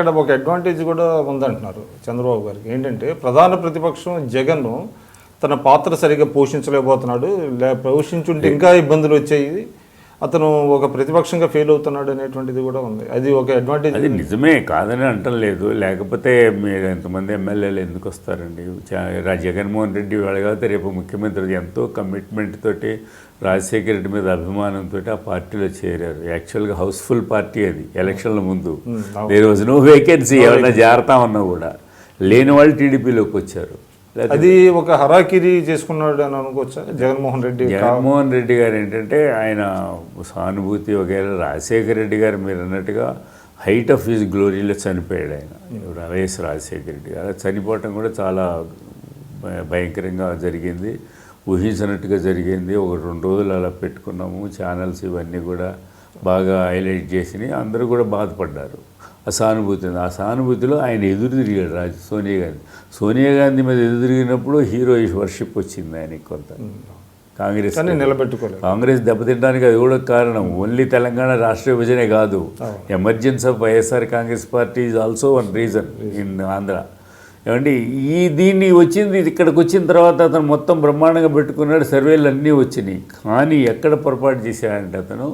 అక్కడ ఒక అడ్వాంటేజ్ కూడా ఉందంటున్నారు చంద్రబాబు గారికి. ఏంటంటే ప్రధాన ప్రతిపక్షం జగన్ తన పాత్ర సరిగ్గా పోషించలేకపోతున్నాడు, పోషించుంటే ఇంకా ఇబ్బందులు వచ్చాయి, అతను ఒక ప్రతిపక్షంగా ఫెయిల్ అవుతున్నాడు అనేటువంటిది కూడా ఉంది. అది ఒక అడ్వాంటేజ్. అది నిజమే, కాదని అంటలేదు. లేకపోతే మీరు ఎంతమంది ఎమ్మెల్యేలు ఎందుకు వస్తారండి? జగన్మోహన్ రెడ్డి వాళ్ళకపోతే రేపు ముఖ్యమంత్రి ఎంతో కమిట్మెంట్ తోటి రాజశేఖర రెడ్డి మీద అభిమానంతో ఆ పార్టీలో చేరారు. యాక్చువల్గా హౌస్ఫుల్ పార్టీ అది ఎలక్షన్ల ముందు. దేర్ వాజ్ నో వేకెన్సీ, ఎవరైనా జారుతా ఉన్నా కూడా. లేని వాళ్ళు టీడీపీలోకి వచ్చారు. అది ఒక హరాకిరి చేసుకున్నాడు అని అనుకోవచ్చా జగన్మోహన్ రెడ్డి? జగన్మోహన్ రెడ్డి గారు ఏంటంటే ఆయన సానుభూతి వగేరా. రాజశేఖర రెడ్డి గారు మీరు అన్నట్టుగా హైట్ ఆఫ్ హిజ్ గ్లోరీలో చనిపోయాడు ఆయన, వైఎస్ రాజశేఖర రెడ్డి గారు. చనిపోవటం కూడా చాలా భయంకరంగా జరిగింది, ఊహించినట్టుగా జరిగింది. ఒక 2 రోజులు అలా పెట్టుకున్నాము, ఛానల్స్ ఇవన్నీ కూడా బాగా హైలైట్ చేసినాయి. అందరూ కూడా బాధపడ్డారు. ఆ సానుభూతిలో ఆయన ఎదురు తిరిగాడు సోనియా గాంధీ మీద ఎదురు తిరిగినప్పుడు హీరోయిష్ వర్షిప్ వచ్చింది ఆయనకి కొంత. కాంగ్రెస్ నిలబెట్టుకోలేదు. కాంగ్రెస్ దెబ్బతింటానికి అది కూడా కారణం. ఓన్లీ తెలంగాణ రాష్ట్ర విభజనే కాదు, emergency of YSR Congress party is also one reason in Andhra. ఏమండి దీన్ని వచ్చింది, ఇక్కడికి వచ్చిన తర్వాత అతను మొత్తం బ్రహ్మాండంగా పెట్టుకున్నాడు, సర్వేలు అన్నీ వచ్చినాయి. కానీ ఎక్కడ పొరపాటు చేశాడంటే అతను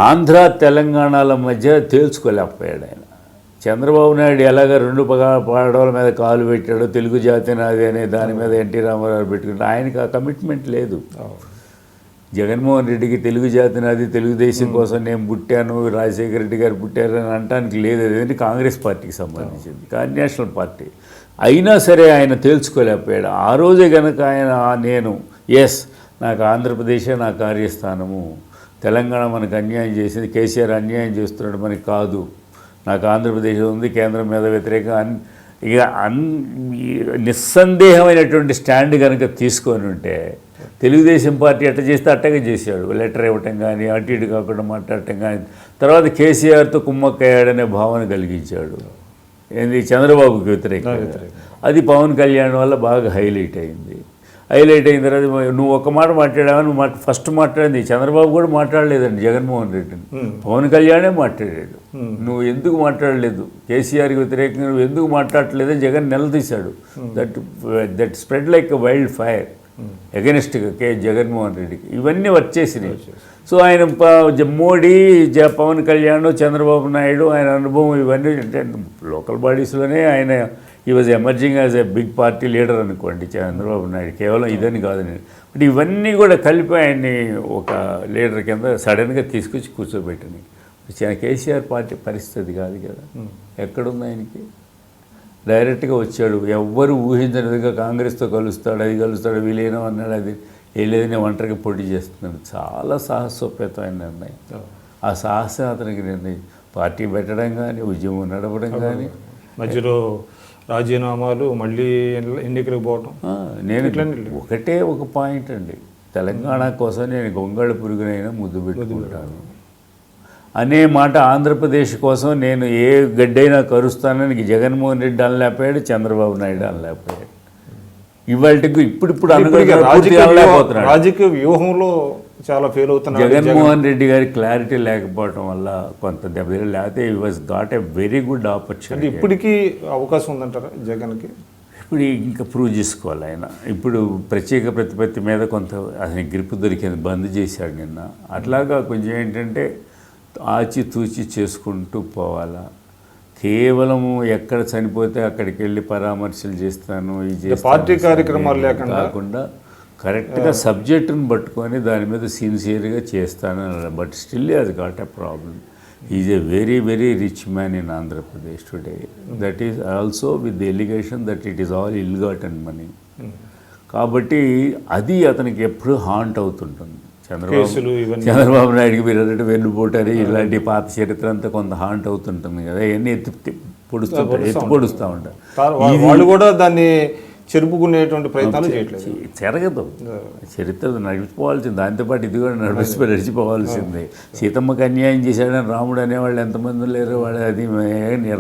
ఆంధ్ర తెలంగాణల మధ్య తేల్చుకోలేకపోయాడు ఆయన. చంద్రబాబు నాయుడు ఎలాగ 2 పడవల మీద కాలు పెట్టాడో, తెలుగు జాతి నాది అనే దాని మీద ఎన్టీ రామారావు పెట్టుకుంటే ఆయనకి ఆ కమిట్మెంట్ లేదు. జగన్మోహన్ రెడ్డికి తెలుగు జాతి నాది, తెలుగుదేశం కోసం నేను పుట్టాను, రాజశేఖర రెడ్డి గారు పుట్టారు అని అనటానికి లేదు. అదేంటి కాంగ్రెస్ పార్టీకి సంబంధించింది, కానీ నేషనల్ పార్టీ. అయినా సరే ఆయన తేల్చుకోలేకపోయాడు. ఆ రోజే కనుక ఆయన నాకు ఆంధ్రప్రదేశే నా కార్యస్థానము, తెలంగాణ మనకు అన్యాయం చేసింది, కేసీఆర్ అన్యాయం చేస్తున్నాడు, మనకి కాదు, నాకు ఆంధ్రప్రదేశ్ ఉంది, కేంద్రం మీద వ్యతిరేకంగా నిస్సందేహమైనటువంటి స్టాండ్ కనుక తీసుకొని ఉంటే తెలుగుదేశం పార్టీ ఎట్ట చేస్తే అట్టగా చేశాడు. లెటర్ ఇవ్వటం కానీ, అటు ఇటు కాకుండా మాట్లాడటం కానీ, తర్వాత కేసీఆర్తో కుమ్మక్కయ్యాడనే భావన కలిగించాడు. ఏంది చంద్రబాబుకి వ్యతిరేకంగా. అది పవన్ కళ్యాణ్ వల్ల బాగా హైలైట్ అయింది. హైలైట్ అయిన తర్వాత నువ్వు ఒక మాట మాట్లాడావా, నువ్వు ఫస్ట్ మాట్లాడింది చంద్రబాబు కూడా మాట్లాడలేదండి దజగన్మోహన్ రెడ్డిని, పవన్ కళ్యాణే మాట్లాడాడు. నువ్వు ఎందుకు మాట్లాడలేదు, కేసీఆర్కి వ్యతిరేకంగా నువ్వు ఎందుకు మాట్లాడలేదని జగన్ నిలదీశాడు. That spread like a wild fire అగెనిస్ట్గా జగన్మోహన్ రెడ్డికి. ఇవన్నీ వచ్చేసినాయి. సో ఆయన మోడీ, పవన్ కళ్యాణ్, చంద్రబాబు నాయుడు, ఆయన అనుభవం ఇవన్నీ అంటే లోకల్ బాడీస్లోనే ఆయన ఈ was emerging as a big party leader అనుకోండి చంద్రబాబు నాయుడు. కేవలం ఇదని కాదు నేను, బట్ ఇవన్నీ కూడా కలిపి ఆయన్ని ఒక లీడర్ కింద సడన్గా తీసుకొచ్చి కూర్చోబెట్టినాయి. కేసీఆర్ పార్టీ పరిస్థితి కాదు కదా, ఎక్కడుంది ఆయనకి? డైరెక్ట్గా వచ్చాడు, ఎవ్వరు ఊహించిన విధంగా కాంగ్రెస్తో కలుస్తాడు, అది కలుస్తాడు, వీలేనో అన్నాడు. అది లేదు, నేను ఒంటరిగా పోటీ చేస్తున్నాను. చాలా సాహసోపేతమైన నిర్ణయం. ఆ సాహసం అతనికి నిర్ణయం, పార్టీ పెట్టడం కానీ, ఉద్యమం నడపడం కానీ, మధ్యలో రాజీనామాలు, మళ్ళీ ఎన్నికలకు పోవటం. నేను ఒకటే ఒక పాయింట్ అండి, తెలంగాణ కోసం నేను గొంగళ పురుగునైనా ముద్దు పెట్టుకుంటాను అనే మాట. ఆంధ్రప్రదేశ్ కోసం నేను ఏ గడ్డైనా కరుస్తానని జగన్మోహన్ రెడ్డి అనలేకపోయాడు, చంద్రబాబు నాయుడు అనలేకపోయాడు. ఇవాళకి ఇప్పుడు అనలేకపోతున్నాడు. రాజకీయ వ్యూహంలో చాలా ఫెయిల్ అవుతున్నాడు జగన్మోహన్ రెడ్డి గారి క్లారిటీ లేకపోవడం వల్ల కొంత దెబ్బతిన. లేకపోతే ఈ was got a very good opportunity. ఇప్పటికీ అవకాశం ఉందంటారా జగన్కి? ఇప్పుడు ఇంకా ప్రూవ్ చేసుకోవాలి ఆయన. ఇప్పుడు ప్రత్యేక ప్రతిపత్తి మీద కొంత అతని గ్రిప్ దొరికింది, బంద్ చేశాడు నిన్న. అట్లాగా కొంచెం ఏంటంటే ఆచితూచి చేసుకుంటూ పోవాలా. కేవలము ఎక్కడ చనిపోతే అక్కడికి వెళ్ళి పరామర్శలు చేస్తాను, ఇది పార్టీ కార్యక్రమాలు కాకుండా కరెక్ట్గా సబ్జెక్టును పట్టుకొని దాని మీద సిన్సియర్గా చేస్తాను. బట్ స్టిల్ అది got a problem. Is a very very rich man in Andhra Pradesh today. That is also with the allegation that it is all ill gotten money. కాబట్టి అది అతనికి ఎప్పుడు హాంట్ అవుతుంటుంది. చంద్రబాబు నాయుడికి మీరు అన్నట్టు వెన్నుపోటారు, ఇలాంటి పాత చరిత్ర అంతా కొంత హాంట్ అవుతుంటుంది కదా, ఇవన్నీ ఎత్తి పొడుస్తూ ఉంటారు. వాళ్ళు కూడా దాన్ని చెరుపుకునేటువంటి ప్రయత్నాలు చేయట్లేదు. జరగదు, చరిత్ర నడిచిపోవాల్సింది, దాంతోపాటు ఇది కూడా నడిచిపోవాల్సిందే. సీతమ్మకి అన్యాయం చేశాడని రాముడు అనేవాళ్ళు ఎంతమంది లేరు. వాడు అది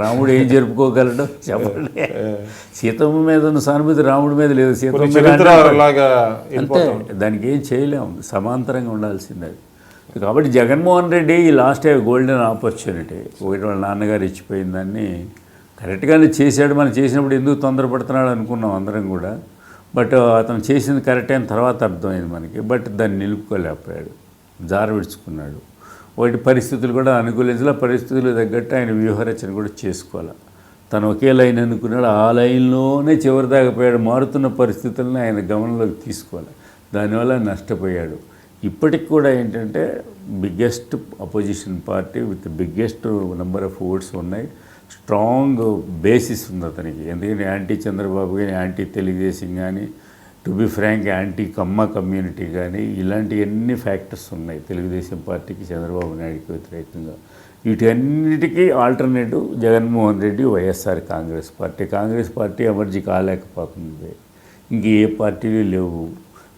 రాముడు ఏం జరుపుకోగలడు చెప్పండి. సీతమ్మ మీద ఉన్న సానుభూతి రాముడి మీద లేదు. సీతమ్మ అంతే, దానికి ఏం చేయలేము, సమాంతరంగా ఉండాల్సిందే అది. కాబట్టి జగన్మోహన్ రెడ్డి ఈ లాస్ట్ గోల్డెన్ ఆపర్చునిటీ, ఒకటి వాళ్ళ నాన్నగారు ఇచ్చిపోయిన దాన్ని కరెక్ట్గానే చేశాడు. మనం చేసినప్పుడు ఎందుకు తొందరపడుతున్నాడు అనుకున్నాం అందరం కూడా. బట్ అతను చేసింది కరెక్ట్ అయిన తర్వాత అర్థమైంది మనకి. బట్ దాన్ని నిలుపుకోలేకపోయాడు, జార విడుచుకున్నాడు. వాటి పరిస్థితులు కూడా అనుకూలించాల, పరిస్థితులు తగ్గట్టు ఆయన వ్యూహరచన కూడా చేసుకోవాలి. తను ఒకే లైన్ అనుకున్నాడు, ఆ లైన్లోనే చివరి దాకపోయాడు. మారుతున్న పరిస్థితులను ఆయన గమనంలోకి తీసుకోవాలి, దానివల్ల నష్టపోయాడు. ఇప్పటికి కూడా ఏంటంటే biggest opposition party with biggest number of votes ఉన్నాయి, స్ట్రాంగ్ బేసిస్ ఉంది అతనికి. ఎందుకంటే యాంటీ చంద్రబాబు కానీ, యాంటీ తెలుగుదేశం కానీ, to be frank anti Kamma community కానీ, ఇలాంటి ఎన్ని ఫ్యాక్టర్స్ ఉన్నాయి తెలుగుదేశం పార్టీకి, చంద్రబాబు నాయుడుకి వ్యతిరేకంగా. వీటన్నిటికీ alternative Jaganmohan Reddy, YSR Congress party. Congress party emerge కాలేకపోతుంది, ఇంక ఏ పార్టీలు లేవు.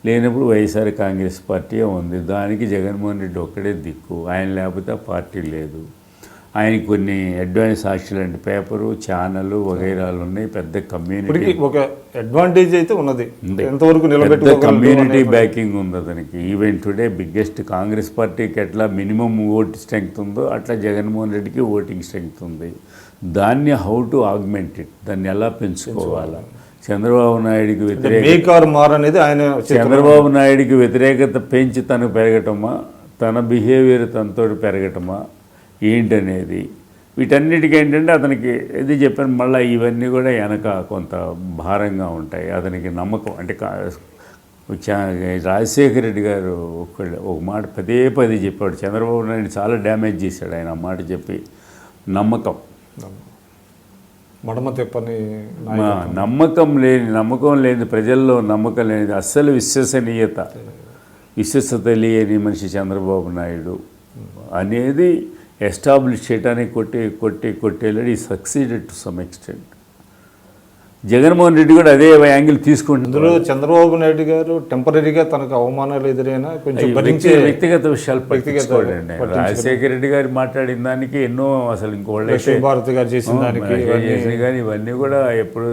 లేనప్పుడు వైఎస్ఆర్ కాంగ్రెస్ పార్టీ ఉంది, దానికి జగన్మోహన్ రెడ్డి ఒక్కడే దిక్కు. ఆయన లేకపోతే ఆ పార్టీ లేదు. ఆయన కొన్ని అడ్వాన్స్ సాక్షులు అంటే పేపరు, ఛానల్ వగైరాలు ఉన్నాయి, పెద్ద కమ్యూనిటీ, ఒక అడ్వాంటేజ్ అయితే ఉన్నది, ఎంతవరకు కమ్యూనిటీ బ్యాకింగ్ ఉంది అతనికి. ఈవెన్ టుడే బిగ్గెస్ట్ కాంగ్రెస్ పార్టీకి ఎట్లా మినిమం ఓట్ స్ట్రెంగ్త్ ఉందో అట్లా జగన్మోహన్ రెడ్డికి ఓటింగ్ స్ట్రెంగ్త్ ఉంది. దాన్ని హౌ టు ఆగ్మెంట్ ఇట్, దాన్ని ఎలా పెంచుకోవాలా. చంద్రబాబు నాయుడికి చంద్రబాబు నాయుడికి వ్యతిరేకత పెంచి తను పెరగటమా, తన బిహేవియర్ తనతో పెరగటమా ఏంటనేది, వీటన్నిటికీ ఏంటంటే అతనికి ఇది చెప్పాను. మళ్ళీ ఇవన్నీ కూడా వెనక కొంత భారంగా ఉంటాయి. అతనికి నమ్మకం అంటే రాజశేఖర రెడ్డి గారు ఒక మాట పదే పదే చెప్పాడు, చంద్రబాబు నాయుడు చాలా డ్యామేజ్ చేశాడు ఆయన ఆ మాట చెప్పి. మడమ తెప్పని నమ్మకం లేని ప్రజల్లో నమ్మకం లేనిది, అస్సలు విశ్వసత లేని మనిషి చంద్రబాబు నాయుడు అనేది ఎస్టాబ్లిష్ చేయడానికి కొట్టేలాడు. ఈ succeeded to some extent. Jaganmohan Reddy కూడా అదే యాంగిల్ తీసుకుంటున్నారు. చంద్రబాబు నాయుడు గారు టెంపరీగా తనకు అవమానాలు ఎదురైనా కొంచెం వ్యక్తిగత విషయాలు పట్టించుకోండి. రాజశేఖర రెడ్డి గారు మాట్లాడిన దానికి ఎన్నో, అసలు ఇంకోళ్ళ భారతి గారు చేసిన దానికి కానీ ఇవన్నీ కూడా ఎప్పుడు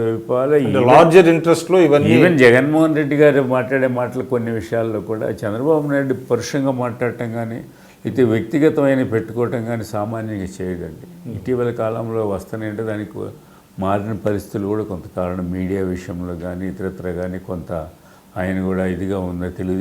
లార్జర్ ఇంట్రెస్ట్ లో ఇవన్నీ. ఈవెన్ జగన్మోహన్ రెడ్డి గారు మాట్లాడే మాటలు కొన్ని విషయాల్లో కూడా చంద్రబాబు నాయుడు పరుషంగా మాట్లాడటం కానీ, అయితే వ్యక్తిగతమైన పెట్టుకోవటం కానీ సామాన్యంగా చేయడండి. ఇటీవల కాలంలో వస్తానంటే దానికి మారిన పరిస్థితులు కూడా కొంత కారణం మీడియా విషయంలో కానీ, ఇతరత్ర కానీ కొంత ఆయన కూడా ఇదిగా ఉన్న తెలుగు